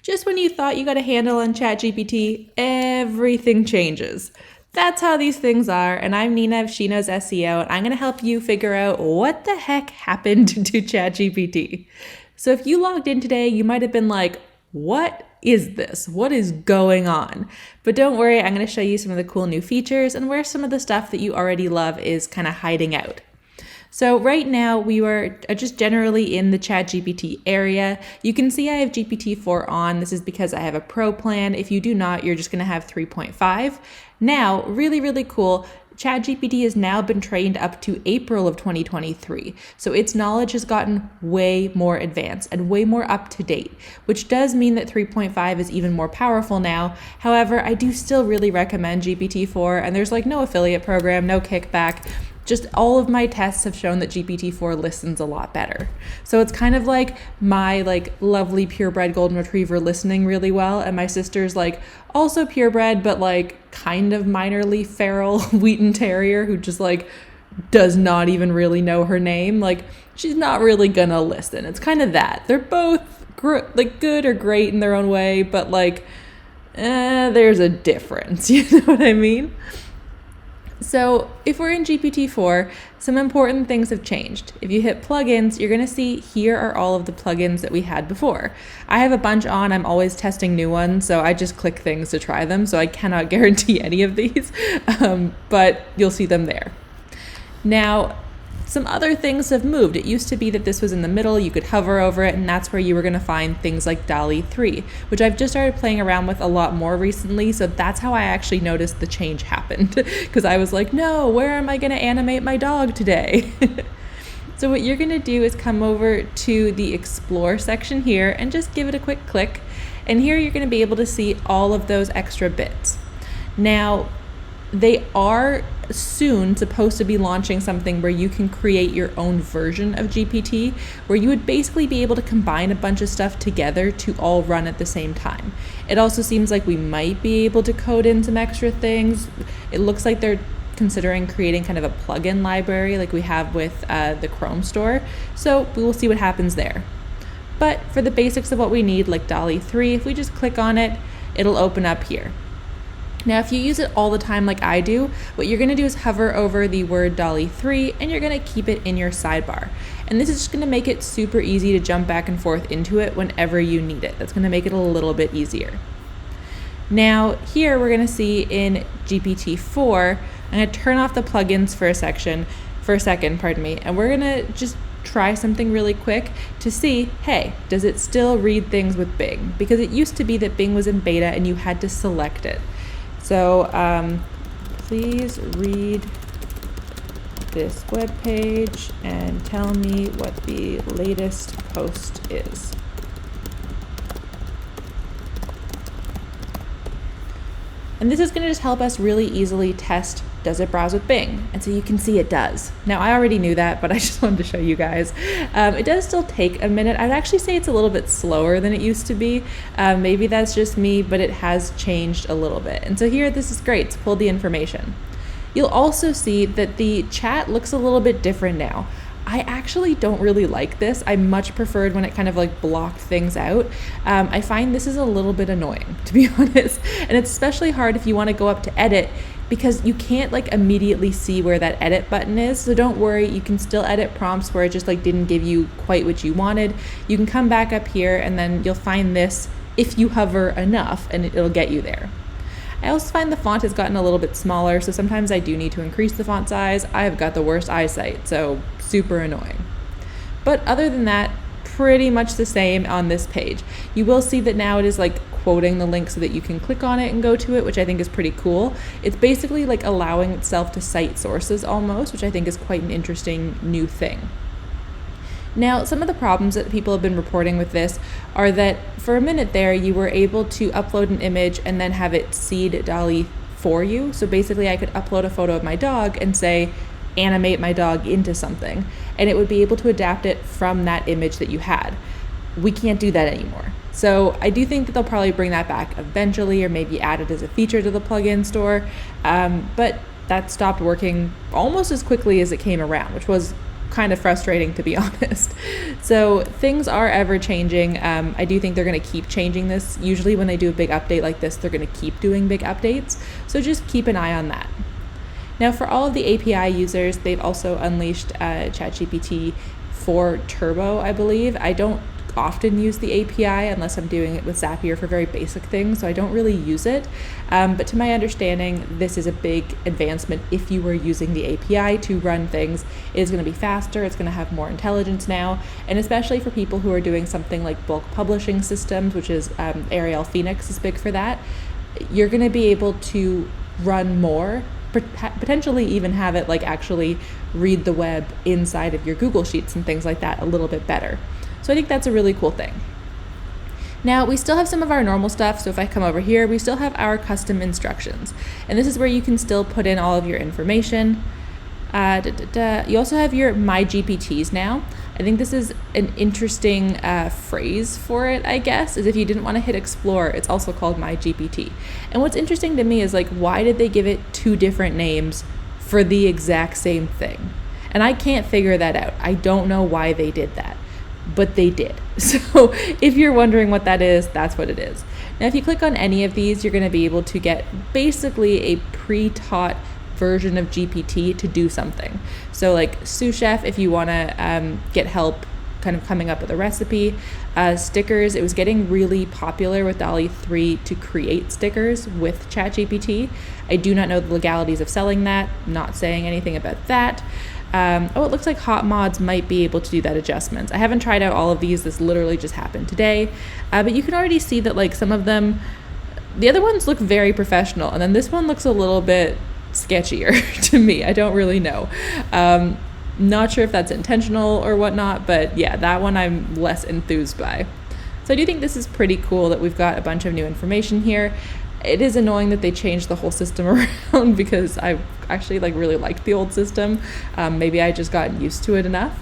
Just when you thought you got a handle on ChatGPT, everything changes. That's how these things are, and I'm Nina of She Knows SEO, and I'm going to help you figure out what the heck happened to ChatGPT. So if you logged in today, you might have been like, what is this? What is going on? But don't worry, I'm going to show you some of the cool new features and where some of the stuff that you already love is kind of hiding out. So right now we are just generally in the ChatGPT area. You can see I have GPT-4 on. This is because I have a pro plan. If you do not, you're just going to have 3.5. Now, really, really cool. ChatGPT has now been trained up to April of 2023. So its knowledge has gotten way more advanced and way more up to date, which does mean that 3.5 is even more powerful now. However, I do still really recommend GPT-4, and there's like no affiliate program, no kickback. Just all of my tests have shown that GPT-4 listens a lot better. So it's kind of like my lovely purebred golden retriever listening really well, and my sister's also purebred but kind of minorly feral Wheaten Terrier who just does not even really know her name. She's not really gonna listen. It's kind of that. They're both good or great in their own way, but there's a difference. You know what I mean? So if we're in GPT-4, some important things have changed. If you hit plugins, you're going to see here are all of the plugins that we had before. I have a bunch on. I'm always testing new ones, so I just click things to try them, so I cannot guarantee any of these, but you'll see them there. Now, some other things have moved. It used to be that this was in the middle, you could hover over it, and that's where you were going to find things like DALL-E 3, which I've just started playing around with a lot more recently, so that's how I actually noticed the change happened, because I was like, no, where am I going to animate my dog today? So what you're going to do is come over to the Explore section here and just give it a quick click, and here you're going to be able to see all of those extra bits. Now, they are soon supposed to be launching something where you can create your own version of GPT, where you would basically be able to combine a bunch of stuff together to all run at the same time. It also seems like we might be able to code in some extra things. It looks like they're considering creating kind of a plugin library like we have with the Chrome store. So we will see what happens there. But for the basics of what we need, like DALL-E 3, if we just click on it, it'll open up here. Now, if you use it all the time like I do, what you're going to do is hover over the word DALL-E 3 and you're going to keep it in your sidebar. And this is just going to make it super easy to jump back and forth into it whenever you need it. That's going to make it a little bit easier. Now, here we're going to see in GPT-4, I'm going to turn off the plugins for a second, and we're going to just try something really quick to see, hey, does it still read things with Bing? Because it used to be that Bing was in beta and you had to select it. So please read this web page and tell me what the latest post is. And this is going to just help us really easily test, does it browse with Bing? And so you can see it does. Now, I already knew that, but I just wanted to show you guys. It does still take a minute. I'd actually say it's a little bit slower than it used to be. Maybe that's just me, but it has changed a little bit. And so here, this is great. It's pulled the information. You'll also see that the chat looks a little bit different now. I actually don't really like this. I much preferred when it kind of blocked things out. I find this is a little bit annoying, to be honest. And it's especially hard if you want to go up to edit because you can't immediately see where that edit button is. So don't worry, you can still edit prompts where it just didn't give you quite what you wanted. You can come back up here and then you'll find this if you hover enough and it'll get you there. I also find the font has gotten a little bit smaller, so sometimes I do need to increase the font size. I've got the worst eyesight, so super annoying. But other than that, pretty much the same on this page. You will see that now it is quoting the link so that you can click on it and go to it, which I think is pretty cool. It's basically allowing itself to cite sources almost, which I think is quite an interesting new thing. Now, some of the problems that people have been reporting with this are that for a minute there, you were able to upload an image and then have it seed DALL-E for you. So basically I could upload a photo of my dog and say, animate my dog into something, and it would be able to adapt it from that image that you had. We can't do that anymore. So I do think that they'll probably bring that back eventually, or maybe add it as a feature to the plugin store. But that stopped working almost as quickly as it came around, which was kind of frustrating, to be honest. So things are ever changing. I do think they're going to keep changing this. Usually when they do a big update like this, they're going to keep doing big updates. So just keep an eye on that. Now, for all of the API users, they've also unleashed ChatGPT for Turbo, I believe. I don't often use the API unless I'm doing it with Zapier for very basic things, so I don't really use it. But to my understanding, this is a big advancement if you were using the API to run things. It is going to be faster, it's going to have more intelligence now, and especially for people who are doing something like bulk publishing systems, which is Ariel Phoenix is big for that, you're going to be able to run more, potentially even have it like actually read the web inside of your Google Sheets and things like that a little bit better. So I think that's a really cool thing. Now, we still have some of our normal stuff. So if I come over here, we still have our custom instructions. And this is where you can still put in all of your information. You also have your My GPTs now. I think this is an interesting phrase for it, I guess, is if you didn't want to hit explore, it's also called My GPT. And what's interesting to me is like, why did they give it two different names for the exact same thing? And I can't figure that out. I don't know why they did that, but they did. So if you're wondering what that is, that's what it is. Now, if you click on any of these, you're going to be able to get basically a pre-taught version of GPT to do something. So like sous chef, if you want to get help kind of coming up with a recipe. Stickers, it was getting really popular with DALL-E 3 to create stickers with ChatGPT. I do not know the legalities of selling that, not saying anything about that. It looks like Hot Mods might be able to do that adjustments. I haven't tried out all of these. This literally just happened today. But you can already see that like some of them, the other ones look very professional. And then this one looks a little bit sketchier to me. I don't really know. Not sure if that's intentional or whatnot, but yeah, that one I'm less enthused by. So I do think this is pretty cool that we've got a bunch of new information here. It is annoying that they changed the whole system around because I actually really liked the old system. Maybe I just gotten used to it enough.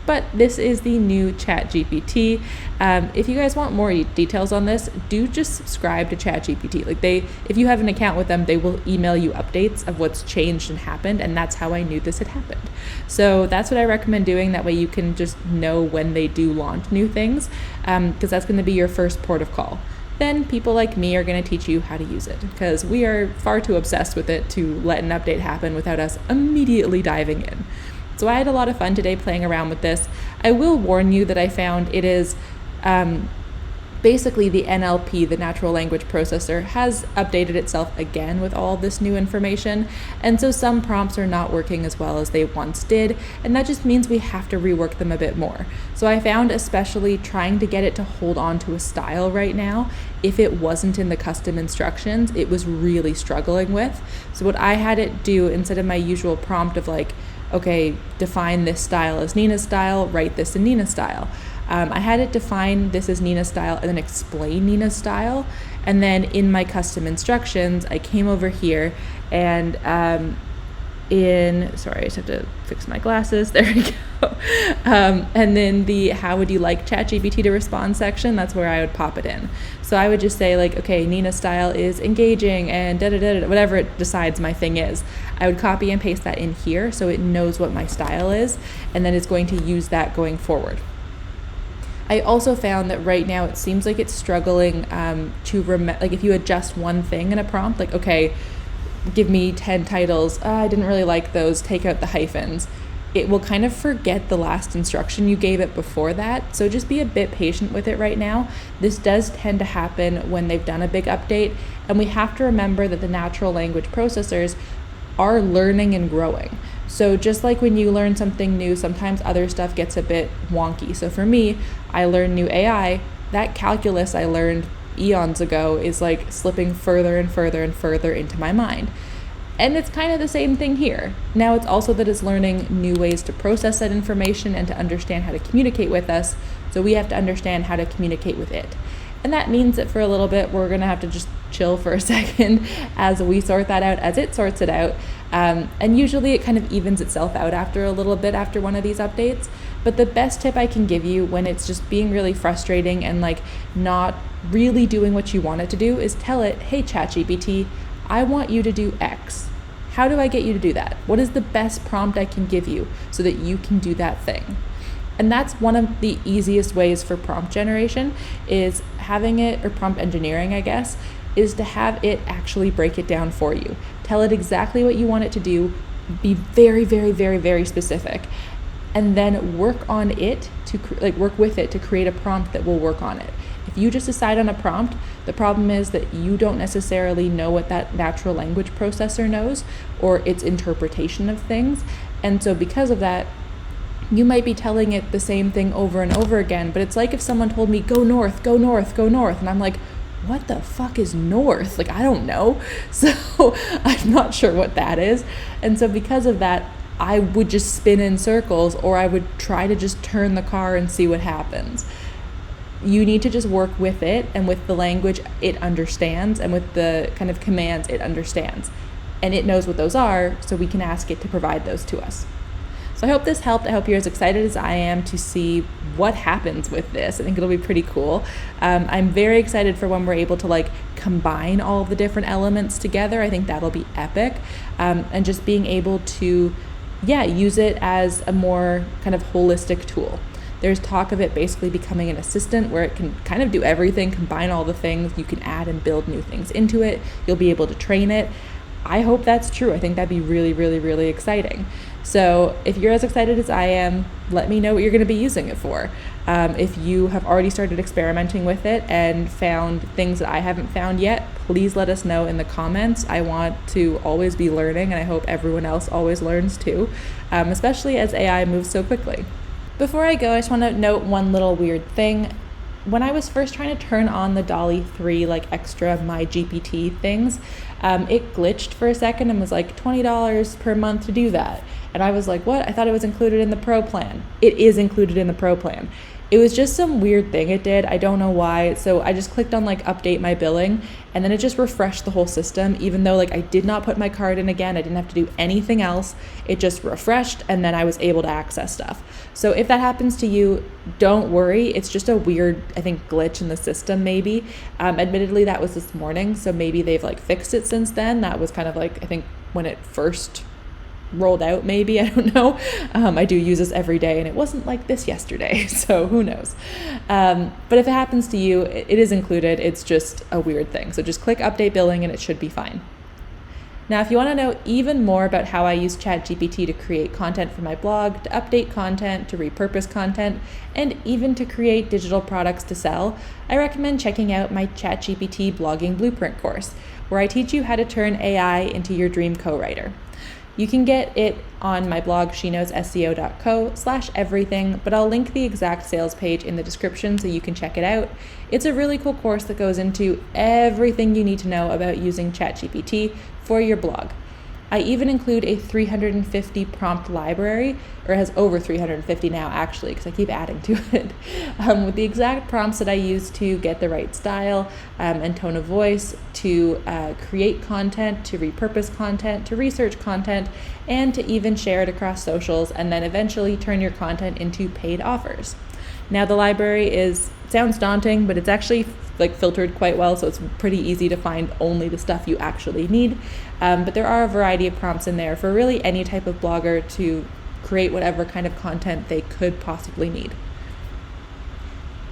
But this is the new ChatGPT. If you guys want more details on this, do just subscribe to ChatGPT. If you have an account with them, they will email you updates of what's changed and happened, and that's how I knew this had happened. So that's what I recommend doing. That way you can just know when they do launch new things, because that's going to be your first port of call. Then people like me are going to teach you how to use it, because we are far too obsessed with it to let an update happen without us immediately diving in. So I had a lot of fun today playing around with this. I will warn you that I found it is basically the NLP, the natural language processor, has updated itself again with all this new information. And so some prompts are not working as well as they once did. And that just means we have to rework them a bit more. So I found especially trying to get it to hold on to a style right now, if it wasn't in the custom instructions, it was really struggling with. So what I had it do, instead of my usual prompt of okay, define this style as Nina's style, write this in Nina's style. I had it define this as Nina's style and then explain Nina's style. And then in my custom instructions, I came over here and sorry, I just have to fix my glasses. There we go. And then the how would you like ChatGPT to respond section, that's where I would pop it in. So I would just say okay, Nina's style is engaging and whatever it decides my thing is. I would copy and paste that in here so it knows what my style is, and then it's going to use that going forward. I also found that right now it seems like it's struggling to remember, if you adjust one thing in a prompt, okay, give me 10 titles, I didn't really like those, take out the hyphens. It will kind of forget the last instruction you gave it before that. So just be a bit patient with it right now. This does tend to happen when they've done a big update. And we have to remember that the natural language processors are learning and growing. So just like when you learn something new, sometimes other stuff gets a bit wonky. So for me, I learned new AI. That calculus I learned eons ago is slipping further and further and further into my mind. And it's kind of the same thing here. Now it's also that it's learning new ways to process that information and to understand how to communicate with us. So we have to understand how to communicate with it. And that means that for a little bit, we're going to have to just chill for a second as we sort that out, as it sorts it out. And usually it kind of evens itself out after a little bit after one of these updates. But the best tip I can give you when it's just being really frustrating and not really doing what you want it to do is tell it, hey, ChatGPT, I want you to do X. How do I get you to do that? What is the best prompt I can give you so that you can do that thing? And that's one of the easiest ways for prompt generation, is having it, or prompt engineering, I guess, is to have it actually break it down for you. Tell it exactly what you want it to do, be very, very, very, very specific, and then work on it to work with it to create a prompt that will work on it. If you just decide on a prompt, the problem is that you don't necessarily know what that natural language processor knows or its interpretation of things. And so because of that, you might be telling it the same thing over and over again, but it's like if someone told me, go north, go north, go north. And I'm like, what the fuck is north? Like, I don't know. So I'm not sure what that is. And so because of that, I would just spin in circles, or I would try to just turn the car and see what happens. You need to just work with it and with the language it understands and with the kind of commands it understands. And it knows what those are, so we can ask it to provide those to us. So I hope this helped. I hope you're as excited as I am to see what happens with this. I think it'll be pretty cool. I'm very excited for when we're able to combine all of the different elements together. I think that'll be epic. And just being able to, use it as a more kind of holistic tool. There's talk of it basically becoming an assistant where it can kind of do everything, combine all the things. You can add and build new things into it. You'll be able to train it. I hope that's true. I think that'd be really, really, really exciting. So if you're as excited as I am, let me know what you're going to be using it for. If you have already started experimenting with it and found things that I haven't found yet, please let us know in the comments. I want to always be learning, and I hope everyone else always learns too, especially as AI moves so quickly. Before I go, I just want to note one little weird thing. When I was first trying to turn on the DALL-E 3 extra My GPT things, it glitched for a second and was like $20 per month to do that. And I was like, what? I thought it was included in the Pro plan. It is included in the Pro plan. It was just some weird thing it did. I don't know why. So I just clicked on update my billing, and then it just refreshed the whole system, even though I did not put my card in again. I didn't have to do anything else. It just refreshed, and then I was able to access stuff. So if that happens to you, don't worry. It's just a weird, I think, glitch in the system maybe. Admittedly, that was this morning, so maybe they've fixed it since then. That was kind of I think when it first rolled out, maybe, I don't know. I do use this every day, and it wasn't like this yesterday, so who knows. But if it happens to you, it is included. It's just a weird thing. So just click update billing and it should be fine. Now, if you want to know even more about how I use ChatGPT to create content for my blog, to update content, to repurpose content, and even to create digital products to sell, I recommend checking out my ChatGPT blogging blueprint course, where I teach you how to turn AI into your dream co-writer. You can get it on my blog, sheknowsSEO.co/everything, but I'll link the exact sales page in the description so you can check it out. It's a really cool course that goes into everything you need to know about using ChatGPT for your blog. I even include a 350 prompt library, or it has over 350 now actually, because I keep adding to it, with the exact prompts that I use to get the right style and tone of voice, to create content, to repurpose content, to research content, and to even share it across socials, and then eventually turn your content into paid offers. Now, the library sounds daunting, but it's actually filtered quite well, so it's pretty easy to find only the stuff you actually need. But there are a variety of prompts in there for really any type of blogger to create whatever kind of content they could possibly need.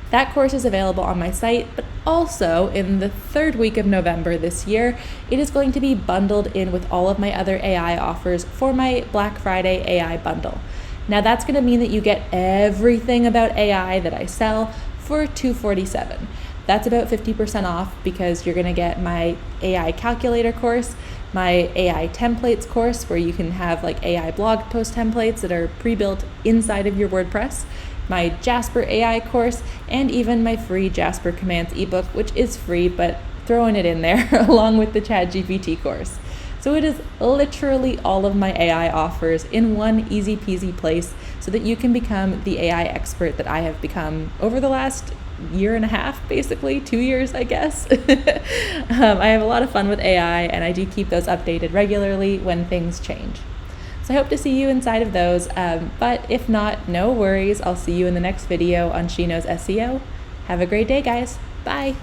That course is available on my site, but also in the third week of November this year, it is going to be bundled in with all of my other AI offers for my Black Friday AI bundle. Now that's going to mean that you get everything about AI that I sell for $247. That's about 50% off, because you're going to get my AI calculator course, my AI templates course, where you can have AI blog post templates that are pre-built inside of your WordPress, my Jasper AI course, and even my free Jasper Commands ebook, which is free, but throwing it in there along with the ChatGPT course. So it is literally all of my AI offers in one easy peasy place, so that you can become the AI expert that I have become over the last year and a half, basically 2 years, I guess. I have a lot of fun with AI, and I do keep those updated regularly when things change. So I hope to see you inside of those, but if not, no worries. I'll see you in the next video on She Knows SEO. Have a great day, guys. Bye.